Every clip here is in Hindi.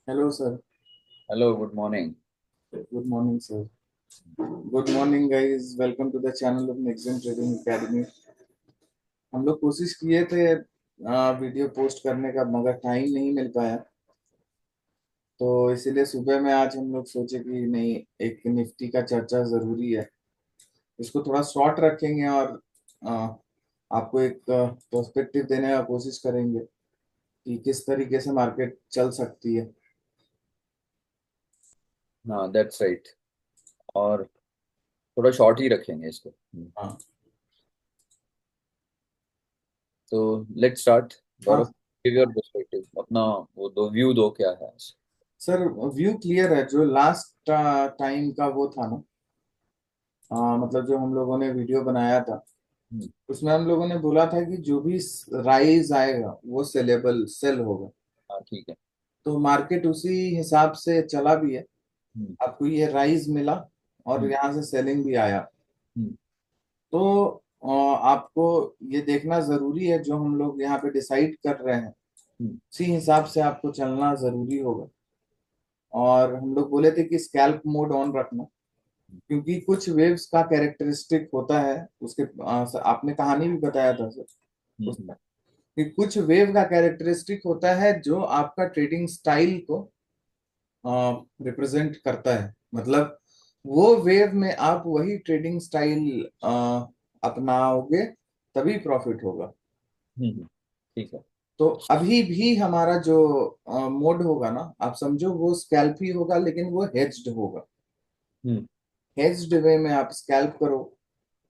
Hello sir. Hello, good morning. Good morning sir. Good morning guys, welcome to the channel of Nexon Trading Academy. हम लोग कोशिश किए थे वीडियो पोस्ट करने का, मगर टाइम नहीं मिल पाया। तो इसीलिए सुबह में आज हम लोग सोचे कि नहीं, एक निफ्टी का चर्चा जरूरी है। इसको थोड़ा शॉर्ट रखेंगे और अ, आपको एक पर्सपेक्टिव देने का कोशिश करेंगे कि किस तरीके से मार्केट चल सकती है। हाँ, दैट्स राइट। और थोड़ा शॉर्ट ही रखेंगे इसको। हाँ। तो लेट्स स्टार्ट। गौरव, हाँ गिव योर पर्सपेक्टिव, अपना वो दो व्यू दो, क्या है। सर, व्यू क्लियर है। जो लास्ट टाइम का वो था ना, मतलब जो हम लोगों ने वीडियो बनाया था, हम्म, उसमें हम लोगों ने बोला था कि जो भी राइज आएगा वो सेलेबल सेल होगा। हाँ, ठीक है। तो मार्केट उसी हिसाब से चला भी है। हम्म, आपको ये राइज मिला और हम्म, यहाँ से सेलिंग भी आया। हम्म, तो आपको ये देखना जरूरी है, जो हम लोग यहाँ पे डिसाइड कर रहे हैं हम्म, उसी हिसाब से आपको चलना जरूरी होगा। और हम लोग बोले थे कि स्कैल्प मोड ऑन रखना, क्योंकि कुछ वेव्स का कैरेक्टरिस्टिक होता है। उसके आपने कहानी भी बताया था सर हम्म, उसमें, कि कुछ वेव का कैरेक्टरिस्टिक होता है जो आपका ट्रेडिंग स्टाइल को रिप्रेजेंट करता है। मतलब वो वेव में आप वही ट्रेडिंग स्टाइल अपनाओगे, तभी प्रॉफिट होगा। ठीक है। तो अभी भी हमारा जो मोड होगा ना, आप समझो वो स्कैल्प ही होगा, लेकिन वो हेज्ड होगा। हम्म, हेज्ड वे में आप स्कैल्प करो,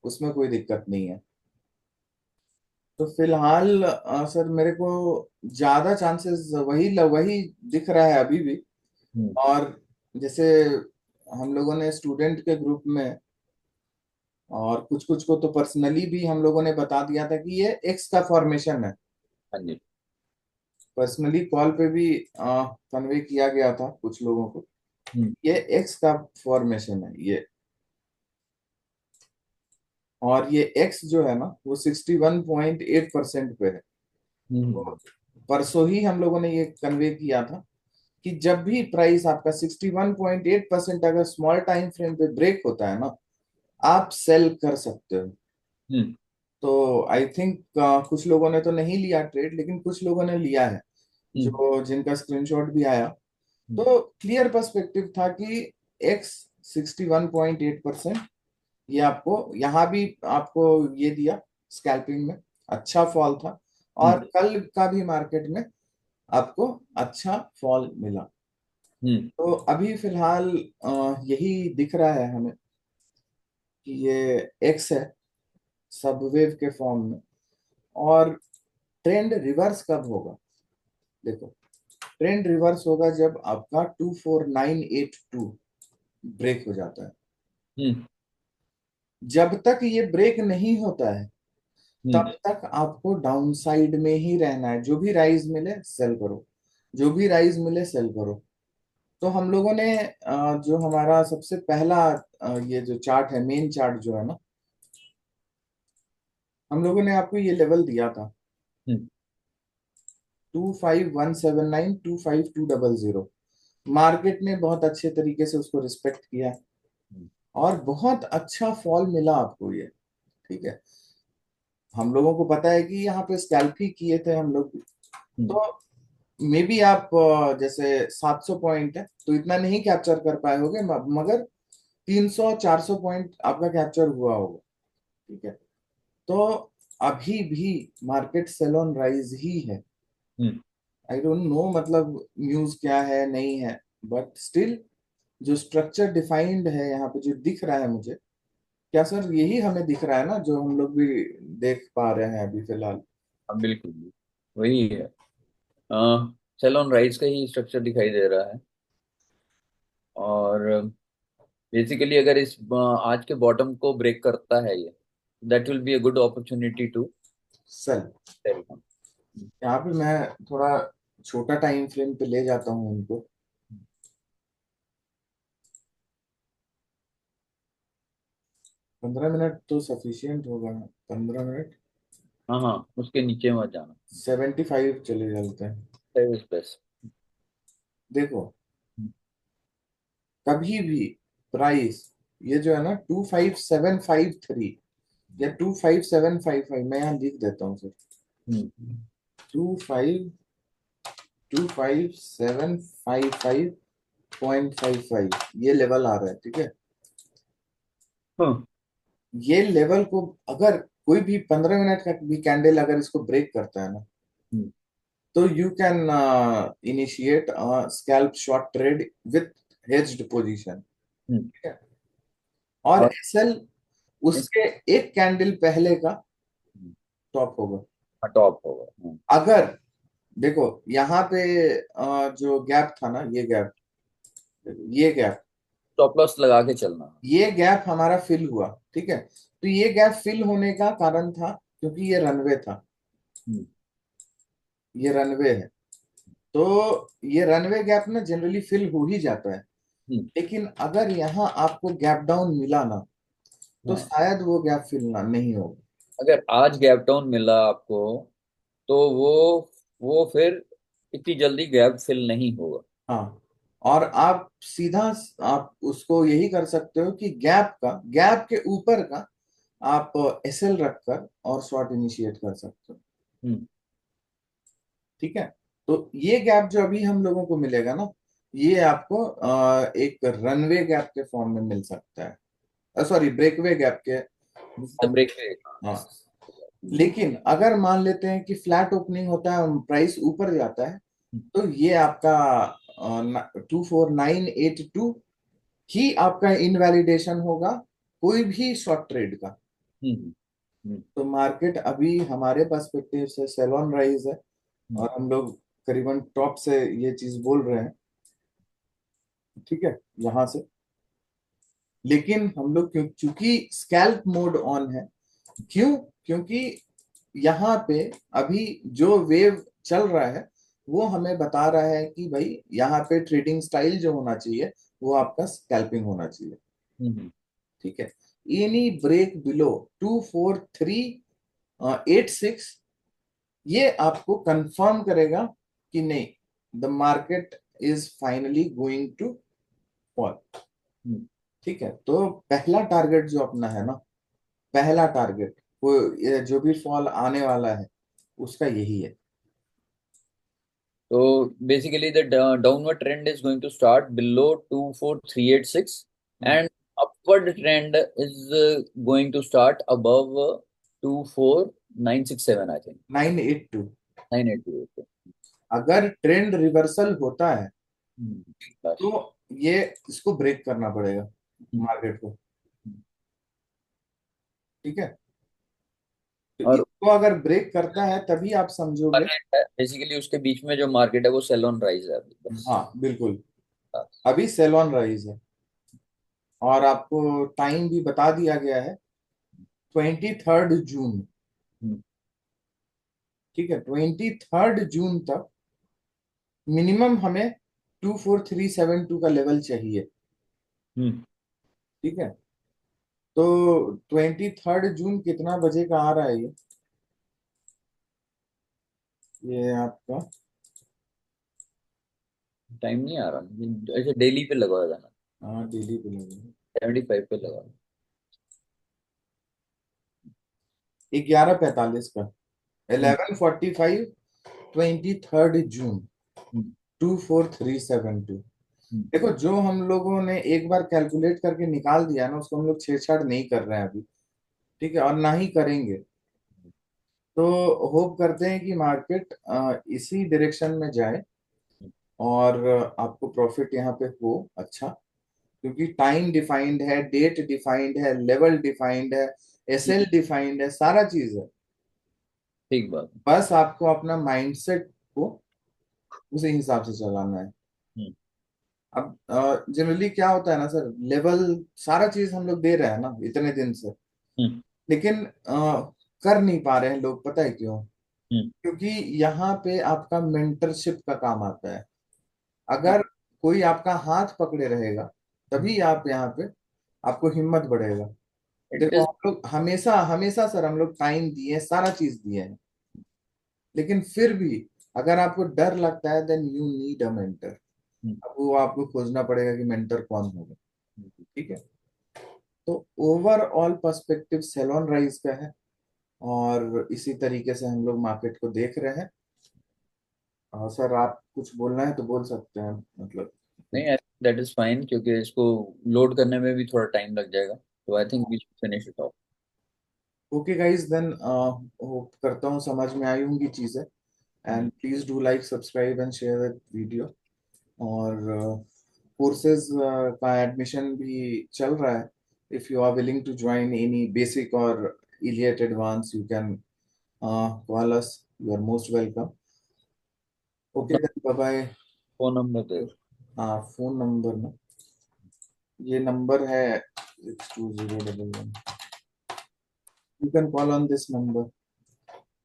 उसमें कोई दिक्कत नहीं है। तो फिलहाल सर मेरे को ज्यादा चांसेस वही दिख रहा है अभी भी। हम्म, और जैसे हम लोगों ने स्टूडेंट के ग्रुप में और कुछ कुछ को तो पर्सनली भी हम लोगों ने बता दिया था कि ये एक्स का फॉर्मेशन है। हाँ जी। पर्सनली कॉल पे भी कन्वे किया गया था कुछ लोगों को, हम्म, ये एक्स का फॉर्मेशन है ये। और ये एक्स जो है ना, वो 61.8% पे है। हम्म, तो परसों ही हम लोगों ने ये कन्वे किया था कि जब भी प्राइस आपका 61.8% अगर स्मॉल टाइम फ्रेम पे ब्रेक होता है ना, आप सेल कर सकते हो। हम्म, तो आई थिंक कुछ लोगों ने तो नहीं लिया ट्रेड, लेकिन कुछ लोगों ने लिया है, हम्म, जो जिनका स्क्रीनशॉट भी आया। हम्म, तो क्लियर पर्सपेक्टिव था कि एक्स 61.8%, ये आपको यहाँ भी आपको ये दिया स्कैल्पिंग में, अच्छा फॉल था। और हम्म, कल का भी मार्केट में आपको अच्छा फॉल मिला। हम्म, तो अभी फिलहाल यही दिख रहा है हमें कि ये एक्स है, सबवेव के फॉर्म में। और ट्रेंड रिवर्स कब होगा? देखो, ट्रेंड रिवर्स होगा जब आपका 24982 ब्रेक हो जाता है। हम्म, जब तक ये ब्रेक नहीं होता है, हम्म, तब तक आपको डाउन साइड में ही रहना है। जो भी राइज मिले सेल करो, जो भी राइज मिले सेल करो। तो हम लोगों ने जो हमारा सबसे पहला ये जो चार्ट है, मेन चार्ट जो है ना, हम लोगों ने आपको ये लेवल दिया था, हम्म, 25179, 25200। मार्केट ने बहुत अच्छे तरीके से उसको रिस्पेक्ट किया और बहुत अच्छा फॉल मिला आपको ये। ठीक है, हम लोगों को पता है कि यहाँ पे स्कैल्प ही किए थे हम लोग भी। हम्म, तो मे बी आप जैसे 700 पॉइंट है तो इतना नहीं कैप्चर कर पाए होगे, मगर 300 400 पॉइंट आपका कैप्चर हुआ होगा। ठीक है। तो अभी भी मार्केट सेल ऑन राइज ही है। हम्म, आई डोंट नो मतलब न्यूज क्या है नहीं है, बट स्टिल जो स्ट्रक्चर डिफाइंड है यहाँ पे जो दिख रहा है मुझे, क्या सर यही हमें दिख रहा है ना, जो हम लोग भी देख पा रहे हैं अभी फिलहाल? हाँ, बिल्कुल वही है। सेल ऑन राइज का ही स्ट्रक्चर दिखाई दे रहा है। और बेसिकली अगर इस आज के बॉटम को ब्रेक करता है ये, that will be a good opportunity to sell. Sell. यहाँ पे मैं थोड़ा छोटा टाइम फ्रेम पे ले जाता हूँ उनको। 15 मिनट तो सफिशियंट होगा। 15 मिनट, हाँ हाँ, उसके नीचे मत जाना। 75 चले जाते हैं। Save is best. देखो, कभी भी प्राइस, ये जो है ना 25753 या 25755, मैं यहाँ लिख देता हूँ सर। हम्म। 25755.55 ये लेवल आ रहा है, ठीक है। हाँ। ये लेवल को अगर कोई भी 15 मिनट का भी कैंडल अगर इसको ब्रेक करता है ना, हम्म। तो you can initiate scalp short trade with hedged position. Hmm. और और एसएल इस उसके एक कैंडल पहले का टॉप होगा। टॉप होगा। अगर देखो यहाँ पे जो गैप था ना, ये गैप स्टॉप लॉस लगा के चलना। ये गैप हमारा फिल हुआ, ठीक है। तो ये गैप फिल होने का कारण था क्योंकि ये रनवे था, हम्म। ये रनवे है। तो ये रनवे गैप ना जनरली फिल हो ही जाता है। हम्म। लेकिन अगर यहाँ आपको गैप डाउन मिला ना, तो हाँ, शायद वो गैप फिल ना नहीं होगा। अगर आज गैप डाउन मिला आपको तो वो फिर इतनी जल्दी गैप फिल नहीं होगा। हाँ, और आप सीधा आप उसको यही कर सकते हो कि गैप के ऊपर का आप एसएल रखकर और शॉर्ट इनिशिएट कर सकते हो, हम्म। ठीक है। तो ये गैप जो अभी हम लोगों को मिलेगा ना, ये आपको एक रनवे गैप के फॉर्म में मिल सकता है, सॉरी ब्रेकवे गैप के फॉर्म। ब्रेक पे। हाँ, लेकिन अगर मान लेते हैं कि फ्लैट ओपनिंग होता है, प्राइस ऊपर जाता है, तो ये आपका 24982 ही आपका इनवैलिडेशन होगा कोई भी शॉर्ट ट्रेड का। हम्म। हम्म। तो मार्केट अभी हमारे पर्सपेक्टिव से सेल ऑन राइज है, हम्म। और हम लोग करीबन टॉप से ये चीज बोल रहे हैं, ठीक है, यहाँ से। लेकिन हम लोग चूंकि स्कैल्प मोड ऑन है, क्यों? क्योंकि यहाँ पे अभी जो वेव चल रहा है वो हमें बता रहा है कि भाई यहाँ पे ट्रेडिंग स्टाइल जो होना चाहिए वो आपका स्कैल्पिंग होना चाहिए, हम्म। ठीक है। एनी ब्रेक बिलो 24386 ये आपको कंफर्म करेगा कि नहीं, the market is finally going to fall, hmm. ठीक है। तो पहला टारगेट जो अपना है ना, पहला टारगेट वो ये जो भी फॉल आने वाला है उसका यही है। तो basically the downward trend is going to start below 24386 and upward trend is going to start above 24967 I think. 982। 988। अगर ट्रेंड रिवर्सल होता है बस। तो ये इसको ब्रेक करना पड़ेगा मार्केट को, ठीक है। तो और इसको अगर ब्रेक करता है तभी आप समझोगे। बेसिकली उसके बीच में जो मार्केट है वो सेल ऑन राइज है अभी बस। हाँ बिल्कुल, अभी सेल ऑन राइज है, और आपको टाइम भी बता दिया गया है 23 जून, हम्म। ठीक है। 23 जून तक मिनिमम हमें 24372 का लेवल चाहिए, हम्म। ठीक है। तो 23 जून कितना बजे का आ रहा है ये आपका? टाइम नहीं आ रहा ऐसे डेली पे लगा था ना। हाँ डेली पे लगे, 75 पे लगा। 11:45 का, हम्म। 11:45, 23 जून, हम्म। 24372। हम्म। देखो, जो हम लोगों ने एक बार कैलकुलेट करके निकाल दिया ना, उसको हम लोग छेड़छाड़ नहीं कर रहे हैं अभी, ठीक है, और ना ही करेंगे। तो होप करते हैं कि मार्केट इसी डायरेक्शन में जाए, और आपको प्रॉफिट यहाँ पे हो अच्छा, क्योंकि टाइम डिफाइंड है, डेट डिफाइंड है, लेवल डिफाइंड है, एसएल डिफाइंड है, सारा चीज है। ठीक बात। बस आपको अपना माइंडसेट को उसी हिसाब से चलाना है। हम्म। अब जनरली क्या होता है ना सर, लेवल सारा चीज हम लोग दे रहे हैं ना इतने दिन से, हम्म। लेकिन कर नहीं पा रहे हैं लोग, पता है क्यों? हम्म। क्योंकि यहाँ पे आपका मेंटरशिप का काम आता है। हाँ। अगर कोई आपका हाथ पकड़े रहेगा तभी आप यहाँ पे आपको हिम्मत बढ़ेगा। इट देखो, इज। हम लोग हमेशा हमेशा सर हम लोग टाइम दिए, सारा चीज दिए हैं, लेकिन फिर भी अगर आपको डर लगता है then you need a mentor. अब वो आपको खोजना पड़ेगा कि मेंटर कौन होगा। ठीक है। तो ओवरऑल पर्सपेक्टिव सेलोन राइज का है, और इसी तरीके से हम लोग मार्केट को देख रहे हैं। सर आप कुछ बोलना है तो बोल सकते हैं, मतलब कुछ। नहीं, दैट इज फाइन, क्योंकि इसको लोड करने में भी थोड़ा टाइम लग जाएगा, तो I think we should finish it off. Okay guys, then hope करता हूँ समझ में आई होंगी चीजें। And please do like, subscribe and share the video. और कोर्सेज का एडमिशन भी चल रहा है। If you are willing to join any basic और Elliott advance, you can call us, you are most welcome. Okay अपना then, bye bye. Phone number दे दो। हाँ, फोन नंबर ना, ये नंबर है 62011। You can call on this number.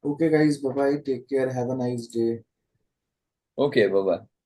Okay, guys. Bye bye. Take care. Have a nice day. Okay, bye bye.